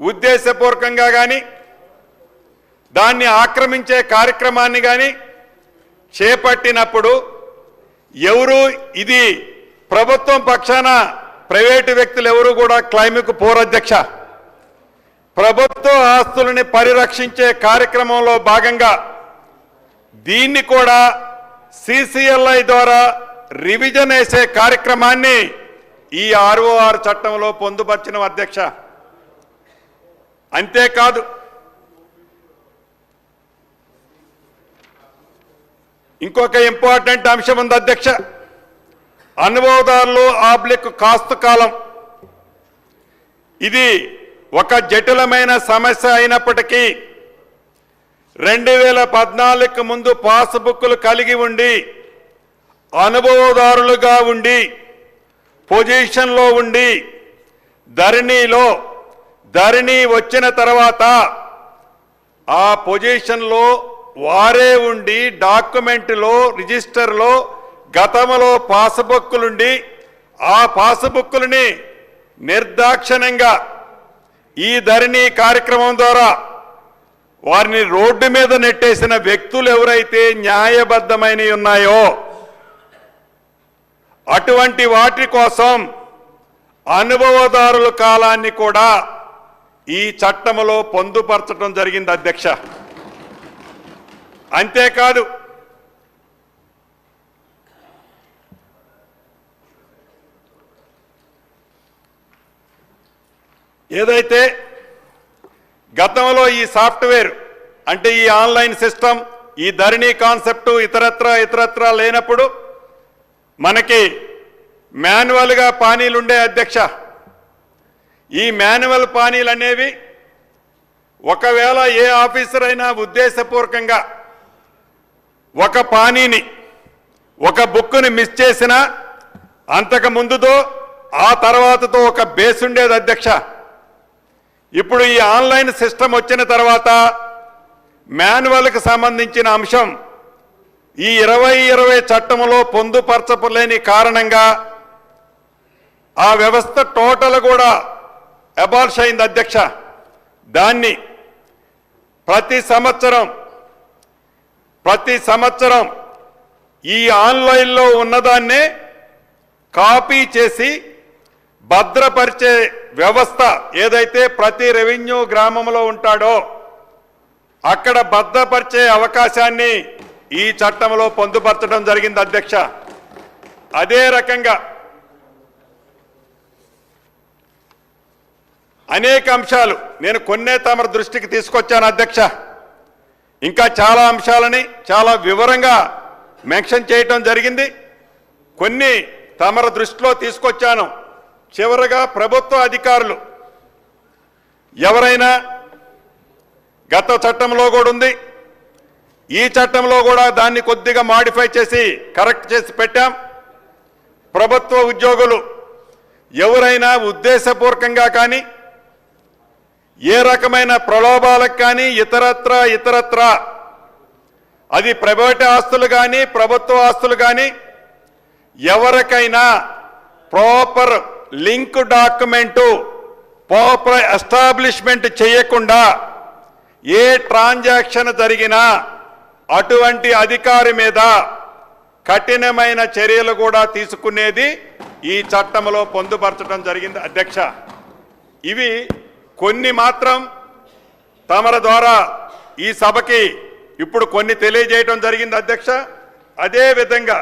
ఉద్దేశపూర్వకంగా కానీ దాన్ని ఆక్రమించే కార్యక్రమాన్ని కానీ చేపట్టినప్పుడు ఎవరు ఇది ప్రభుత్వం పక్షాన ప్రైవేటు వ్యక్తులు ఎవరు కూడా క్లైమ్కు పోరు అధ్యక్ష. ప్రభుత్వ ఆస్తులని పరిరక్షించే కార్యక్రమంలో భాగంగా దీన్ని కూడా సిసిఎల్ఐ ద్వారా రివిజన్ వేసే కార్యక్రమాన్ని ఈ ఆర్ఓఆర్ చట్టంలో పొందుపరిచిన అధ్యక్ష. అంతేకాదు ఇంకొక ఇంపార్టెంట్ అంశం ఉంది అధ్యక్ష. అనుభవదారులు ఆబ్లిక్ కాస్తు కాలం ఇది ఒక జటిలమైన సమస్య అయినప్పటికీ 2014కు ముందు పాస్బుక్లు కలిగి ఉండి అనుభవదారులుగా ఉండి పొజిషన్లో ఉండి ధరణి వచ్చిన తర్వాత ఆ పొజిషన్లో వారే ఉండి డాక్యుమెంట్లో రిజిస్టర్లో గతంలో పాస్బుక్లుండి ఆ పాస్బుక్లని నిర్దాక్షిణ్యంగా ఈ ధరణి కార్యక్రమం ద్వారా వారిని రోడ్డు మీద నెట్టేసిన వ్యక్తులు ఎవరైతే న్యాయబద్ధమైనవి ఉన్నాయో అటువంటి వాటి కోసం అనుభవదారుల కాలాన్ని కూడా ఈ చట్టంలో పొందుపరచడం జరిగింది అధ్యక్ష. అంతేకాదు ఏదైతే గతంలో ఈ సాఫ్ట్వేర్ అంటే ఈ ఆన్లైన్ సిస్టమ్ ఈ ధరణి కాన్సెప్టు ఇతరత్రా లేనప్పుడు మనకి మాన్యువల్గా పానీలు ఉండే అధ్యక్ష. ఈ మాన్యువల్ పానీలు అనేవి ఒకవేళ ఏ ఆఫీసర్ అయినా ఉద్దేశపూర్వకంగా ఒక పానీని ఒక బుక్ని మిస్ చేసినా అంతకు ముందుతో ఆ తర్వాతతో ఒక బేస్ ఉండేది అధ్యక్ష. ఇప్పుడు ఈ ఆన్లైన్ సిస్టమ్ వచ్చిన తర్వాత మాన్యువల్కి సంబంధించిన అంశం ఈ 2020 చట్టంలో పొందుపరచలేని కారణంగా ఆ వ్యవస్థ టోటల్ కూడా అబాలిష్ అయింది అధ్యక్ష. దాన్ని ప్రతి సంవత్సరం ఈ ఆన్లైన్లో ఉన్నదాన్నే కాపీ చేసి భద్రపరిచే వ్యవస్థ ఏదైతే ప్రతి రెవెన్యూ గ్రామంలో ఉంటాడో అక్కడ భద్రపరిచే అవకాశాన్ని ఈ చట్టంలో పొందుపరచడం జరిగింది అధ్యక్ష. అదే రకంగా అనేక అంశాలు నేను కొన్నే తమ దృష్టికి తీసుకొచ్చాను అధ్యక్ష. ఇంకా చాలా అంశాలని చాలా వివరంగా మెన్షన్ చేయటం జరిగింది. కొన్ని తమ దృష్టిలో తీసుకొచ్చాను. చివరగా ప్రభుత్వ అధికారులు ఎవరైనా గత చట్టంలో కూడా ఉంది, ఈ చట్టంలో కూడా దాన్ని కొద్దిగా మాడిఫై చేసి కరెక్ట్ చేసి పెట్టాం. ప్రభుత్వ ఉద్యోగులు ఎవరైనా ఉద్దేశపూర్వకంగా కానీ ఏ రకమైన ప్రలోభాలకు కానీ ఇతరత్రా అది ప్రైవేట్ ఆస్తులు కానీ ప్రభుత్వ ఆస్తులు కానీ ఎవరికైనా proper link document proper establishment చేయకుండా ఏ ట్రాన్సాక్షన్ జరిగినా అటువంటి అధికారి మీద కఠినమైన చర్యలు కూడా తీసుకునేది ఈ చట్టంలో పొందుపరచడం జరిగింది అధ్యక్ష. ఇవి కొన్ని మాత్రం తమర ద్వారా ఈ సభకి ఇప్పుడు కొన్ని తెలియజేయడం జరిగింది అధ్యక్ష. అదే విధంగా